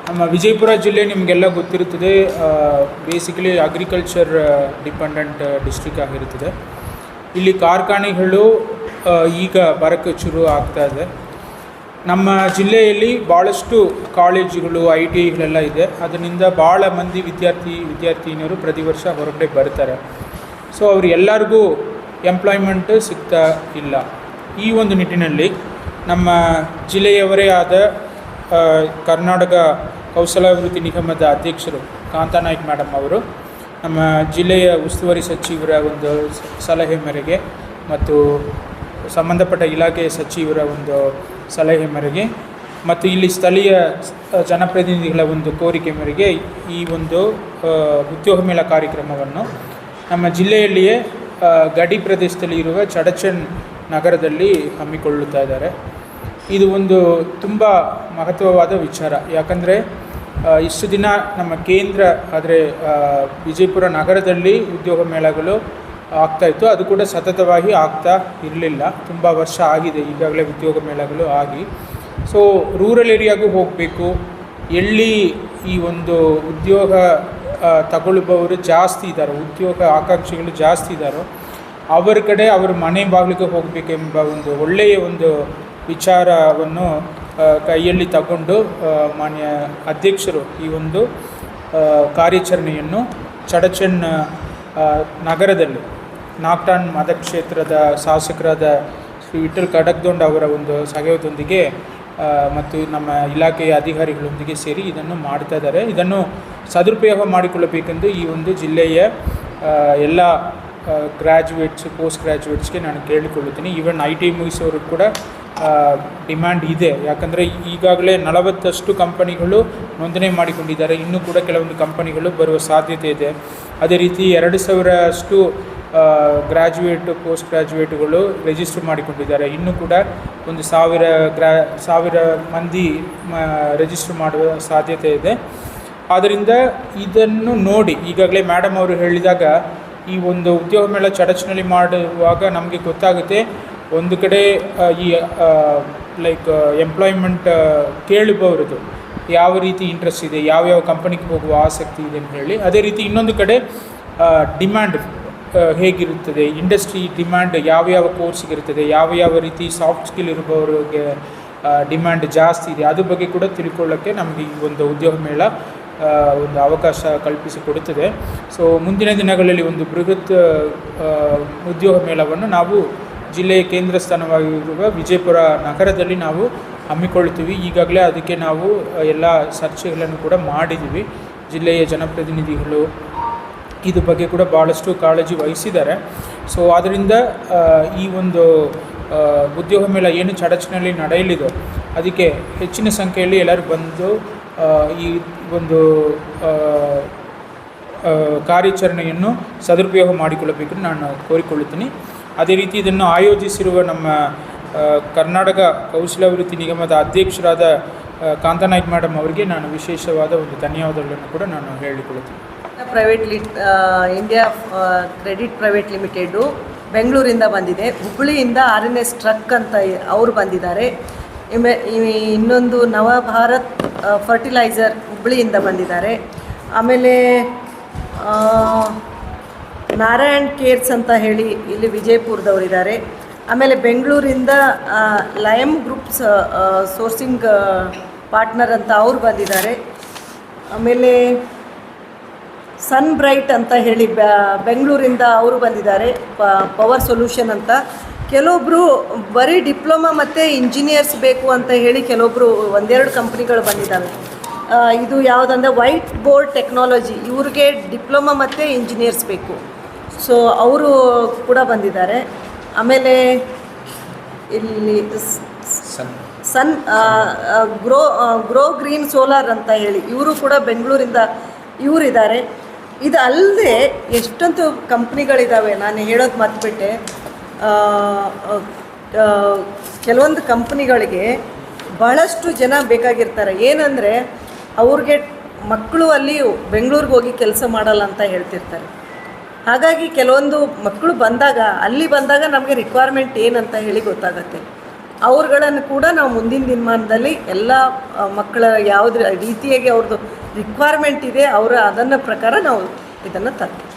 ನಮ್ಮ ವಿಜಯಪುರ ಜಿಲ್ಲೆ ನಿಮಗೆಲ್ಲ ಗೊತ್ತಿರುತ್ತದೆ, ಬೇಸಿಕಲಿ ಅಗ್ರಿಕಲ್ಚರ್ ಡಿಪೆಂಡೆಂಟ್ ಡಿಸ್ಟ್ರಿಕ್ಟ್ ಆಗಿರುತ್ತದೆ. ಇಲ್ಲಿ ಕಾರ್ಖಾನೆಗಳು ಈಗ ಬರೋಕ್ಕೆ ಶುರು ಆಗ್ತಾ ಇದೆ. ನಮ್ಮ ಜಿಲ್ಲೆಯಲ್ಲಿ ಭಾಳಷ್ಟು ಕಾಲೇಜುಗಳು, ITIಗಳೆಲ್ಲ ಇದೆ. ಅದರಿಂದ ಭಾಳ ಮಂದಿ ವಿದ್ಯಾರ್ಥಿನಿಯರು ಪ್ರತಿ ವರ್ಷ ಹೊರಗಡೆ ಬರ್ತಾರೆ. ಸೊ ಅವರೆಲ್ಲರಿಗೂ ಎಂಪ್ಲಾಯ್ಮೆಂಟ್ ಸಿಗ್ತಾ ಇಲ್ಲ. ಈ ಒಂದು ನಿಟ್ಟಿನಲ್ಲಿ ನಮ್ಮ ಜಿಲ್ಲೆಯವರೇ ಆದ ಕರ್ನಾಟಕ ಕೌಶಲಾಭಿವೃದ್ಧಿ ನಿಗಮದ ಅಧ್ಯಕ್ಷರು ಕಾಂತಾ ನಾಯ್ಕ್ ಮೇಡಮ್ ಅವರು ನಮ್ಮ ಜಿಲ್ಲೆಯ ಉಸ್ತುವಾರಿ ಸಚಿವರ ಒಂದು ಸಲಹೆ ಮೇರೆಗೆ ಮತ್ತು ಸಂಬಂಧಪಟ್ಟ ಇಲಾಖೆಯ ಸಚಿವರ ಒಂದು ಸಲಹೆ ಮೇರೆಗೆ ಮತ್ತು ಇಲ್ಲಿ ಸ್ಥಳೀಯ ಜನಪ್ರತಿನಿಧಿಗಳ ಒಂದು ಕೋರಿಕೆ ಮೇರೆಗೆ ಈ ಒಂದು ಉದ್ಯೋಗ ಮೇಳ ಕಾರ್ಯಕ್ರಮವನ್ನು ನಮ್ಮ ಜಿಲ್ಲೆಯಲ್ಲಿಯೇ ಗಡಿ ಪ್ರದೇಶದಲ್ಲಿ ಇರುವ ಚಡಚಣ್ ನಗರದಲ್ಲಿ ಹಮ್ಮಿಕೊಳ್ಳುತ್ತಾ ಇದ್ದಾರೆ. ಇದು ಒಂದು ತುಂಬ ಮಹತ್ವವಾದ ವಿಚಾರ. ಯಾಕಂದರೆ ಇಷ್ಟು ದಿನ ನಮ್ಮ ಕೇಂದ್ರ ಆದರೆ ವಿಜಯಪುರ ನಗರದಲ್ಲಿ ಉದ್ಯೋಗ ಮೇಳಗಳು ಆಗ್ತಾಯಿತ್ತು. ಅದು ಕೂಡ ಸತತವಾಗಿ ಆಗ್ತಾ ಇರಲಿಲ್ಲ. ತುಂಬ ವರ್ಷ ಆಗಿದೆ ಈಗಾಗಲೇ ಉದ್ಯೋಗ ಮೇಳಗಳು ಆಗಿ. ಸೊ ರೂರಲ್ ಏರಿಯಾಗೂ ಹೋಗಬೇಕು, ಎಲ್ಲಿ ಈ ಒಂದು ಉದ್ಯೋಗ ತಗೊಳ್ಳುವವರು ಜಾಸ್ತಿ ಇದ್ದಾರೋ, ಉದ್ಯೋಗ ಆಕಾಂಕ್ಷಿಗಳು ಜಾಸ್ತಿ ಇದ್ದಾರೋ ಅವರ ಕಡೆ ಅವರ ಮನೆ ಬಾಗಿಲಿಗೆ ಹೋಗಬೇಕೆಂಬ ಒಂದು ಒಳ್ಳೆಯ ಒಂದು ವಿಚಾರವನ್ನು ಕೈಯಲ್ಲಿ ತಗೊಂಡು ಮಾನ್ಯ ಅಧ್ಯಕ್ಷರು ಈ ಒಂದು ಕಾರ್ಯಾಚರಣೆಯನ್ನು ಚಡಚಣ್ ನಗರದಲ್ಲಿ ನಾಗ್ಟಾನ್ ಮತಕ್ಷೇತ್ರದ ಶಾಸಕರಾದ ಶ್ರೀ ವಿಠಲ್ ಕಡಕ್ದೊಂಡ್ ಅವರ ಒಂದು ಸಹಯೋಗದೊಂದಿಗೆ ಮತ್ತು ನಮ್ಮ ಇಲಾಖೆಯ ಅಧಿಕಾರಿಗಳೊಂದಿಗೆ ಸೇರಿ ಇದನ್ನು ಮಾಡ್ತಾ ಇದ್ದಾರೆ. ಇದನ್ನು ಸದುಪಯೋಗ ಮಾಡಿಕೊಳ್ಳಬೇಕೆಂದು ಈ ಒಂದು ಜಿಲ್ಲೆಯ ಎಲ್ಲ ಗ್ರ್ಯಾಜುಯೇಟ್ಸ್, ಪೋಸ್ಟ್ ಗ್ರ್ಯಾಜುಯೇಟ್ಸ್ಗೆ ನಾನು ಕೇಳಿಕೊಳ್ಳುತ್ತೀನಿ. ಈವನ್ ITI ಮುಗಿಸೋರು ಕೂಡ ಡಿಮ್ಯಾಂಡ್ ಇದೆ. ಯಾಕಂದರೆ ಈಗಾಗಲೇ 40 ಕಂಪನಿಗಳು ನೋಂದಣಿ ಮಾಡಿಕೊಂಡಿದ್ದಾರೆ. ಇನ್ನೂ ಕೂಡ ಕೆಲವೊಂದು ಕಂಪನಿಗಳು ಬರುವ ಸಾಧ್ಯತೆ ಇದೆ. ಅದೇ ರೀತಿ 2000 ಗ್ರ್ಯಾಜುಯೇಟ್, ಪೋಸ್ಟ್ ಗ್ರ್ಯಾಜುಯೇಟ್ಗಳು ರಿಜಿಸ್ಟರ್ ಮಾಡಿಕೊಂಡಿದ್ದಾರೆ. ಇನ್ನೂ ಕೂಡ ಒಂದು 1000 ಮಂದಿ ರಿಜಿಸ್ಟರ್ ಮಾಡುವ ಸಾಧ್ಯತೆ ಇದೆ. ಆದ್ದರಿಂದ ಇದನ್ನು ನೋಡಿ ಈಗಾಗಲೇ ಮೇಡಮ್ ಅವರು ಹೇಳಿದಾಗ ಈ ಒಂದು ಉದ್ಯೋಗ ಮೇಳ ಚಡಚಣೆಯಲ್ಲಿ ಮಾಡುವಾಗ ನಮಗೆ ಗೊತ್ತಾಗುತ್ತೆ, ಒಂದು ಕಡೆ ಈ ಲೈಕ್ ಎಂಪ್ಲಾಯ್ಮೆಂಟ್ ಕೇಳುವವರದು ಯಾವ ರೀತಿ ಇಂಟ್ರೆಸ್ಟ್ ಇದೆ, ಯಾವ್ಯಾವ ಕಂಪನಿಗೆ ಹೋಗುವ ಆಸಕ್ತಿ ಇದೆ ಅಂತ ಹೇಳಿ. ಅದೇ ರೀತಿ ಇನ್ನೊಂದು ಕಡೆ ಡಿಮ್ಯಾಂಡ್ ಹೇಗಿರುತ್ತದೆ, ಇಂಡಸ್ಟ್ರಿ ಡಿಮ್ಯಾಂಡ್ ಯಾವ್ಯಾವ ಕೋರ್ಸಿಗಿರುತ್ತದೆ, ಯಾವ ರೀತಿ ಸಾಫ್ಟ್ ಸ್ಕಿಲ್ ಇರುವವರಿಗೆ ಡಿಮ್ಯಾಂಡ್ ಜಾಸ್ತಿ ಇದೆ, ಅದ್ರ ಬಗ್ಗೆ ಕೂಡ ತಿಳ್ಕೊಳ್ಳೋಕ್ಕೆ ನಮಗೆ ಈ ಒಂದು ಉದ್ಯೋಗ ಮೇಳ ಒಂದು ಅವಕಾಶ ಕಲ್ಪಿಸಿಕೊಡುತ್ತದೆ. ಸೊ ಮುಂದಿನ ದಿನಗಳಲ್ಲಿ ಒಂದು ಬೃಹತ್ ಉದ್ಯೋಗ ಮೇಳವನ್ನು ನಾವು ಜಿಲ್ಲೆಯ ಕೇಂದ್ರ ಸ್ಥಾನವಾಗಿರುವ ವಿಜಯಪುರ ನಗರದಲ್ಲಿ ನಾವು ಹಮ್ಮಿಕೊಳ್ಳುತ್ತೀವಿ. ಈಗಾಗಲೇ ಅದಕ್ಕೆ ನಾವು ಎಲ್ಲ ಚರ್ಚೆಗಳನ್ನು ಕೂಡ ಮಾಡಿದ್ದೀವಿ. ಜಿಲ್ಲೆಯ ಜನಪ್ರತಿನಿಧಿಗಳು ಇದ್ರ ಬಗ್ಗೆ ಕೂಡ ಭಾಳಷ್ಟು ಕಾಳಜಿ ವಹಿಸಿದ್ದಾರೆ. ಸೊ ಆದ್ದರಿಂದ ಈ ಒಂದು ಉದ್ಯೋಗ ಮೇಳ ಏನು ಚಡಚಣೆಯಲ್ಲಿ ನಡೆಯಲಿದೆ ಅದಕ್ಕೆ ಹೆಚ್ಚಿನ ಸಂಖ್ಯೆಯಲ್ಲಿ ಎಲ್ಲರೂ ಬಂದು ಈ ಒಂದು ಕಾರ್ಯಾಚರಣೆಯನ್ನು ಸದುಪಯೋಗ ಮಾಡಿಕೊಳ್ಳಬೇಕು ನಾನು ಕೋರಿಕೊಳ್ಳುತ್ತೀನಿ. ಅದೇ ರೀತಿ ಇದನ್ನು ಆಯೋಜಿಸಿರುವ ನಮ್ಮ ಕರ್ನಾಟಕ ಕೌಶಲಾಭಿವೃದ್ಧಿ ನಿಗಮದ ಅಧ್ಯಕ್ಷರಾದ ಕಾಂತಾ ನಾಯ್ಕ್ ಮೇಡಮ್ ಅವರಿಗೆ ನಾನು ವಿಶೇಷವಾದ ಒಂದು ಧನ್ಯವಾದಗಳನ್ನು ಕೂಡ ನಾನು ಹೇಳಿಕೊಳ್ಳುತ್ತೀನಿ. ಇಂಡಿಯಾ ಕ್ರೆಡಿಟ್ ಪ್ರೈವೇಟ್ ಲಿಮಿಟೆಡು ಬೆಂಗಳೂರಿಂದ ಬಂದಿದೆ. ಹುಬ್ಬಳ್ಳಿಯಿಂದ RNS ಟ್ರಕ್ ಅಂತ ಅವರು ಬಂದಿದ್ದಾರೆ. ಇನ್ನೊಂದು ನವಭಾರತ್ ಫರ್ಟಿಲೈಸರ್ ಹುಬ್ಬಳ್ಳಿಯಿಂದ ಬಂದಿದ್ದಾರೆ. ಆಮೇಲೆ ನಾರಾಯಣ್ ಕೇರ್ಸ್ ಅಂತ ಹೇಳಿ ಇಲ್ಲಿ ವಿಜಯಪುರದವರಿದ್ದಾರೆ. ಆಮೇಲೆ ಬೆಂಗಳೂರಿಂದ ಲಯಮ್ ಗ್ರೂಪ್ಸ್ ಸೋರ್ಸಿಂಗ್ ಪಾರ್ಟ್ನರ್ ಅಂತ ಅವರು ಬಂದಿದ್ದಾರೆ. ಆಮೇಲೆ ಸನ್ ಬ್ರೈಟ್ ಅಂತ ಹೇಳಿ ಬೆಂಗಳೂರಿಂದ ಅವರು ಬಂದಿದ್ದಾರೆ. ಪವರ್ ಸೊಲ್ಯೂಷನ್ ಅಂತ. ಕೆಲವೊಬ್ಬರು ಬರೀ ಡಿಪ್ಲೊಮಾ ಮತ್ತು ಇಂಜಿನಿಯರ್ಸ್ ಬೇಕು ಅಂತ ಹೇಳಿ ಕೆಲವೊಬ್ಬರು 1-2 ಕಂಪ್ನಿಗಳು ಬಂದಿದ್ದಾವೆ. ಇದು ಯಾವುದಂದರೆ ವೈಟ್ ಬೋರ್ಡ್ ಟೆಕ್ನಾಲಜಿ, ಇವ್ರಿಗೆ ಡಿಪ್ಲೊಮಾ ಮತ್ತು ಇಂಜಿನಿಯರ್ಸ್ ಬೇಕು. ಸೊ ಅವರು ಕೂಡ ಬಂದಿದ್ದಾರೆ. ಆಮೇಲೆ ಇಲ್ಲಿ ಸನ್ ಗ್ರೋ ಗ್ರೀನ್ ಸೋಲಾರ್ ಅಂತ ಹೇಳಿ ಇವರು ಕೂಡ ಬೆಂಗಳೂರಿಂದ ಇವರಿದ್ದಾರೆ. ಇದು ಅಲ್ಲದೆ ಎಷ್ಟೊಂದು ಕಂಪ್ನಿಗಳಿದ್ದಾವೆ, ನಾನು ಹೇಳೋದು ಮರ್ತ್ಬಿಟ್ಟೆ. ಕೆಲವೊಂದು ಕಂಪ್ನಿಗಳಿಗೆ ಭಾಳಷ್ಟು ಜನ ಬೇಕಾಗಿರ್ತಾರೆ. ಏನಂದರೆ ಅವ್ರಿಗೆ ಮಕ್ಕಳು ಅಲ್ಲಿ ಬೆಂಗಳೂರಿಗೆ ಹೋಗಿ ಕೆಲಸ ಮಾಡಲ್ಲ ಅಂತ ಹೇಳ್ತಿರ್ತಾರೆ. ಹಾಗಾಗಿ ಕೆಲವೊಂದು ಮಕ್ಕಳು ಬಂದಾಗ ಅಲ್ಲಿ ಬಂದಾಗ ನಮಗೆ ರಿಕ್ವೈರ್ಮೆಂಟ್ ಏನಂತ ಹೇಳಿ ಗೊತ್ತಾಗುತ್ತೆ. ಅವ್ರುಗಳನ್ನು ಕೂಡ ನಾವು ಮುಂದಿನ ದಿನಮಾನದಲ್ಲಿ ಎಲ್ಲ ಮಕ್ಕಳ ಯಾವುದ್ರ ರೀತಿಯಾಗಿ ಅವ್ರದ್ದು ರಿಕ್ವೈರ್ಮೆಂಟ್ ಇದೆ ಅದನ್ನು ಪ್ರಕಾರ ನಾವು ಇದನ್ನು ತರ್ತೀವಿ.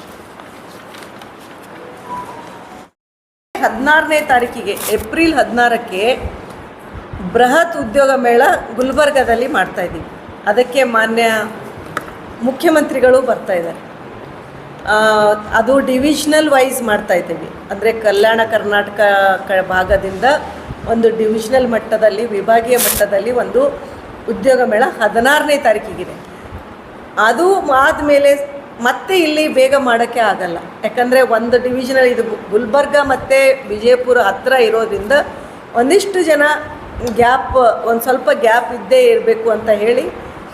16ನೇ ತಾರೀಕಿಗೆ ಏಪ್ರಿಲ್ 16ಕ್ಕೆ ಬೃಹತ್ ಉದ್ಯೋಗ ಮೇಳ ಗುಲ್ಬರ್ಗದಲ್ಲಿ ಮಾಡ್ತಾಯಿದ್ದೀವಿ. ಅದಕ್ಕೆ ಮಾನ್ಯ ಮುಖ್ಯಮಂತ್ರಿಗಳು ಬರ್ತಾಯಿದ್ದಾರೆ. ಅದು ಡಿವಿಷನಲ್ ವೈಸ್ ಮಾಡ್ತಾಯಿದ್ದೀವಿ. ಅಂದರೆ ಕಲ್ಯಾಣ ಕರ್ನಾಟಕ ಭಾಗದಿಂದ ಒಂದು ಡಿವಿಷನಲ್ ಮಟ್ಟದಲ್ಲಿ, ವಿಭಾಗೀಯ ಮಟ್ಟದಲ್ಲಿ ಒಂದು ಉದ್ಯೋಗ ಮೇಳ 16ನೇ ತಾರೀಕಿಗಿದೆ. ಅದು ಆದಮೇಲೆ ಮತ್ತೆ ಇಲ್ಲಿ ಬೇಗ ಮಾಡೋಕ್ಕೆ ಆಗಲ್ಲ. ಯಾಕಂದರೆ ಒಂದು ಡಿವಿಷನಲ್ ಇದು ಗುಲ್ಬರ್ಗ ಮತ್ತು ವಿಜಯಪುರ ಹತ್ತಿರ ಇರೋದ್ರಿಂದ ಒಂದಿಷ್ಟು ಜನ ಒಂದು ಸ್ವಲ್ಪ ಗ್ಯಾಪ್ ಇದ್ದೇ ಇರಬೇಕು ಅಂತ ಹೇಳಿ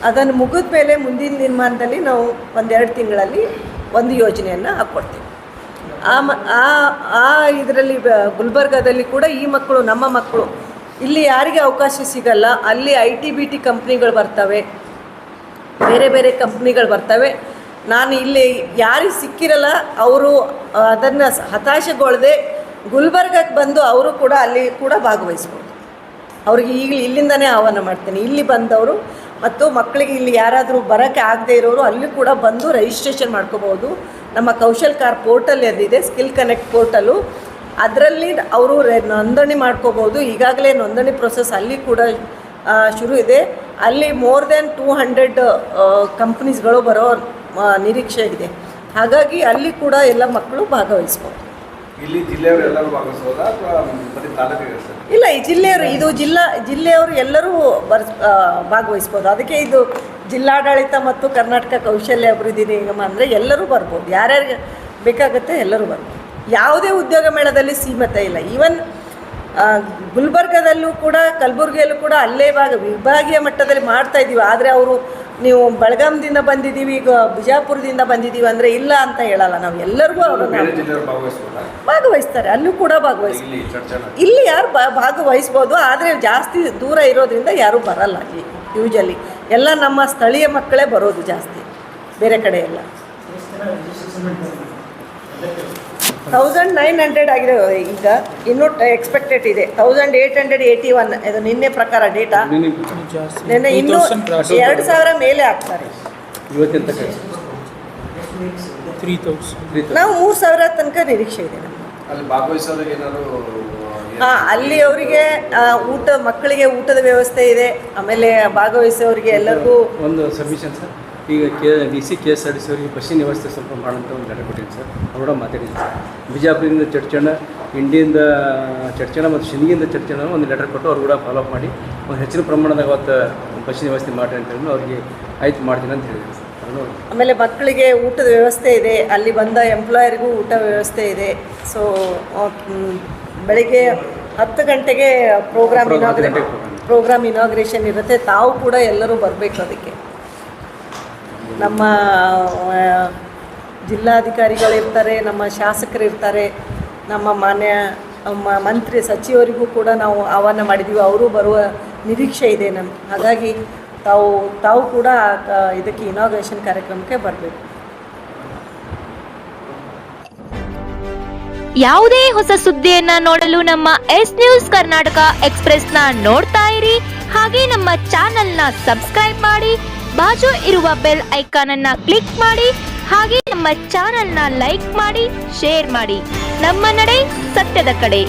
ಅದನ್ನು ಮುಗಿದ ಮೇಲೆ ಮುಂದಿನ ದಿನಮಾನದಲ್ಲಿ ನಾವು 1-2 ತಿಂಗಳಲ್ಲಿ ಒಂದು ಯೋಜನೆಯನ್ನು ಹಾಕ್ಕೊಡ್ತೀವಿ. ಇದರಲ್ಲಿ ಗುಲ್ಬರ್ಗದಲ್ಲಿ ಕೂಡ ಈ ಮಕ್ಕಳು, ನಮ್ಮ ಮಕ್ಕಳು, ಇಲ್ಲಿ ಯಾರಿಗೆ ಅವಕಾಶ ಸಿಗಲ್ಲ ಅಲ್ಲಿ IT-BT ಕಂಪ್ನಿಗಳು ಬರ್ತವೆ, ಬೇರೆ ಬೇರೆ ಕಂಪ್ನಿಗಳು ಬರ್ತವೆ. ನಾನು ಇಲ್ಲಿ ಯಾರಿಗೆ ಸಿಕ್ಕಿರಲ್ಲ ಅವರು ಅದನ್ನು ಹತಾಶೆಗೊಳ್ಳದೆ ಗುಲ್ಬರ್ಗಕ್ಕೆ ಬಂದು ಅವರು ಕೂಡ ಅಲ್ಲಿ ಕೂಡ ಭಾಗವಹಿಸ್ಬೋದು. ಅವ್ರಿಗೆ ಈಗಲೂ ಇಲ್ಲಿಂದನೇ ಆಹ್ವಾನ ಮಾಡ್ತೀನಿ. ಇಲ್ಲಿ ಬಂದವರು ಮತ್ತು ಮಕ್ಕಳಿಗೆ ಇಲ್ಲಿ ಯಾರಾದರೂ ಬರೋಕ್ಕೆ ಆಗದೆ ಇರೋರು ಅಲ್ಲಿ ಕೂಡ ಬಂದು ರಿಜಿಸ್ಟ್ರೇಷನ್ ಮಾಡ್ಕೋಬೋದು. ನಮ್ಮ ಕೌಶಲ್ ಕಾರ್ ಪೋರ್ಟಲ್ ಅದಿದೆ, ಸ್ಕಿಲ್ ಕನೆಕ್ಟ್ ಪೋರ್ಟಲು, ಅದರಲ್ಲಿ ಅವರು ನೋಂದಣಿ ಮಾಡ್ಕೋಬೋದು. ಈಗಾಗಲೇ ನೋಂದಣಿ ಪ್ರೊಸೆಸ್ ಅಲ್ಲಿ ಕೂಡ ಶುರು ಇದೆ. ಅಲ್ಲಿ ಮೋರ್ ದೆನ್ 200 ಕಂಪ್ನೀಸ್ಗಳು ಬರೋ ನಿರೀಕ್ಷೆ ಇದೆ. ಹಾಗಾಗಿ ಅಲ್ಲಿ ಕೂಡ ಎಲ್ಲ ಮಕ್ಕಳು ಭಾಗವಹಿಸ್ಬೋದು. ಇಲ್ಲಿ ಜಿಲ್ಲೆಯವರು ಎಲ್ಲರೂ ಭಾಗವಹಿಸೋದಾ ಅಥವಾ ಬರೀ ತಾಲೂಕಿಗೆ ಸರ್? ಇಲ್ಲ, ಈ ಜಿಲ್ಲೆಯವರು, ಇದು ಜಿಲ್ಲೆಯವರು ಎಲ್ಲರೂ ಭಾಗವಹಿಸ್ಬೋದು. ಅದಕ್ಕೆ ಇದು ಜಿಲ್ಲಾಡಳಿತ ಮತ್ತು ಕರ್ನಾಟಕ ಕೌಶಲ್ಯ ಅಭಿವೃದ್ಧಿ ನಿಗಮ ಅಂದರೆ ಎಲ್ಲರೂ ಬರ್ಬೋದು. ಯಾರ್ಯಾರಿಗೆ ಬೇಕಾಗುತ್ತೆ ಎಲ್ಲರೂ ಬರ್ಬೋದು. ಯಾವುದೇ ಉದ್ಯೋಗ ಮೇಳದಲ್ಲಿ ಸೀಮಿತ ಇಲ್ಲ. ಈವನ್ ಗುಲ್ಬರ್ಗದಲ್ಲೂ ಕೂಡ, ಕಲಬುರಗಿಯಲ್ಲೂ ಕೂಡ ಅಲ್ಲೇ ವಿಭಾಗೀಯ ಮಟ್ಟದಲ್ಲಿ ಮಾಡ್ತಾಯಿದ್ದೀವಿ. ಆದರೆ ಅವರು ನೀವು ಬೆಳಗಾಂದಿಂದ ಬಂದಿದ್ದೀವಿ, ಈಗ ಬಿಜಾಪುರದಿಂದ ಬಂದಿದ್ದೀವಿ ಅಂದರೆ ಇಲ್ಲ ಅಂತ ಹೇಳಲ್ಲ. ನಾವು ಎಲ್ಲರಿಗೂ ಭಾಗವಹಿಸ್ತಾರೆ, ಅಲ್ಲೂ ಕೂಡ ಭಾಗವಹಿಸ್ತಾರೆ. ಇಲ್ಲಿ ಯಾರು ಭಾಗವಹಿಸ್ಬೋದು, ಆದರೆ ಜಾಸ್ತಿ ದೂರ ಇರೋದ್ರಿಂದ ಯಾರೂ ಬರಲ್ಲ. ಯೂಶಲಿ ಎಲ್ಲ ನಮ್ಮ ಸ್ಥಳೀಯ ಮಕ್ಕಳೇ ಬರೋದು ಜಾಸ್ತಿ, ಬೇರೆ ಕಡೆ ಎಲ್ಲ. 1900 ಆಗಿದೆ. ಈಗ ಇನ್ನೂ ಎಕ್ಸ್ಪೆಕ್ಟೆಡ್ ಇದೆ 1881. ಇದು ನಿನ್ನೆ ಪ್ರಕಾರ ಡೇಟಾ. ನಿನ್ನೆ ಇನ್ನೂ 2000 ಮೇಲೆ ಆಗ್ತಾರೆ. ನಾವು 3000 ತನಕ ನಿರೀಕ್ಷೆ ಇದೆ ಅಲ್ಲಿ ಅವರಿಗೆ ಮಕ್ಕಳಿಗೆ ಊಟದ ವ್ಯವಸ್ಥೆ ಇದೆ. ಆಮೇಲೆ ಭಾಗವಹಿಸೋರಿಗೆ ಎಲ್ಲರಿಗೂ ಒಂದು ಸಬ್ಮಿಷನ್ ಸರ್. ಈಗ DC KSRTC ಅವರಿಗೆ ಬಸ್ಸಿನ ವ್ಯವಸ್ಥೆ ಸ್ವಲ್ಪ ಮಾಡೋಂಥ ಒಂದು ಲೆಟರ್ ಕೊಟ್ಟಿದ್ದೀನಿ ಸರ್. ಅವರ ಮಾತಾಡಿದ್ದೀನಿ ಸರ್. ಬಿಜಾಪುರದಿಂದ ಚಡ್ಚಣ, ಇಂಡಿಯಿಂದ ಚಡ್ಚಣ ಮತ್ತು ಶಿಂದಿಗಿಂದ ಚಡ್ಚಣ ಒಂದು ಲೆಟರ್ ಕೊಟ್ಟು ಅವ್ರು ಕೂಡ ಫಾಲೋಅಪ್ ಮಾಡಿ ಒಂದು ಹೆಚ್ಚಿನ ಪ್ರಮಾಣದಾಗ ಅವತ್ತು ಬಸ್ಸಿನ ವ್ಯವಸ್ಥೆ ಮಾಡಿರಿ ಅಂತ ಹೇಳಿ ಅವ್ರಿಗೆ ಆಯ್ತು ಮಾಡ್ತೀನಿ ಅಂತ ಹೇಳಿದ್ರು ಸರ್. ಆಮೇಲೆ ಮಕ್ಕಳಿಗೆ ಊಟದ ವ್ಯವಸ್ಥೆ ಇದೆ, ಅಲ್ಲಿ ಬಂದ ಎಂಪ್ಲಾಯರಿಗೂ ಊಟ ವ್ಯವಸ್ಥೆ ಇದೆ. ಸೊ ಬೆಳಿಗ್ಗೆ 10 ಗಂಟೆಗೆ ಪ್ರೋಗ್ರಾಮ್ ಇನಾಗ್ರೇಷನ್ ಇರುತ್ತೆ. ತಾವು ಕೂಡ ಎಲ್ಲರೂ ಬರಬೇಕು. ಅದಕ್ಕೆ ನಮ್ಮ ಜಿಲ್ಲಾಧಿಕಾರಿಗಳಿರ್ತಾರೆ, ನಮ್ಮ ಶಾಸಕರು ಇರ್ತಾರೆ, ನಮ್ಮ ಮಾನ್ಯ ಮಂತ್ರಿ ಸಚಿವರಿಗೂ ಕೂಡ ನಾವು ಆಹ್ವಾನ ಮಾಡಿದ್ದೀವಿ. ಅವರು ಬರುವ ನಿರೀಕ್ಷೆ ಇದೆ ನಮ್ಗೆ. ಹಾಗಾಗಿ ತಾವು ಕೂಡ ಇದಕ್ಕೆ ಇನಾಗ್ರೇಷನ್ ಕಾರ್ಯಕ್ರಮಕ್ಕೆ ಬರಬೇಕು. ಯಾವುದೇ ಹೊಸ ಸುದ್ದಿಯನ್ನ ನೋಡಲು ನಮ್ಮ S-News ಕರ್ನಾಟಕ ಎಕ್ಸ್‌ಪ್ರೆಸ್ನ ನೋಡ್ತಾ ಇರಿ. ಹಾಗೆ ನಮ್ಮ ಚಾನೆಲ್ನ ಸಬ್ಸ್ಕ್ರೈಬ್ ಮಾಡಿ, ಬಾಜು ಇರುವ ಬೆಲ್ ಐಕಾನ್ ಅನ್ನ ಕ್ಲಿಕ್ ಮಾಡಿ. ಹಾಗೆ ನಮ್ಮ ಚಾನೆಲ್ನ ಲೈಕ್ ಮಾಡಿ, ಶೇರ್ ಮಾಡಿ. ನಮ್ಮ ನಡೆ ಸತ್ಯದ ಕಡೆ.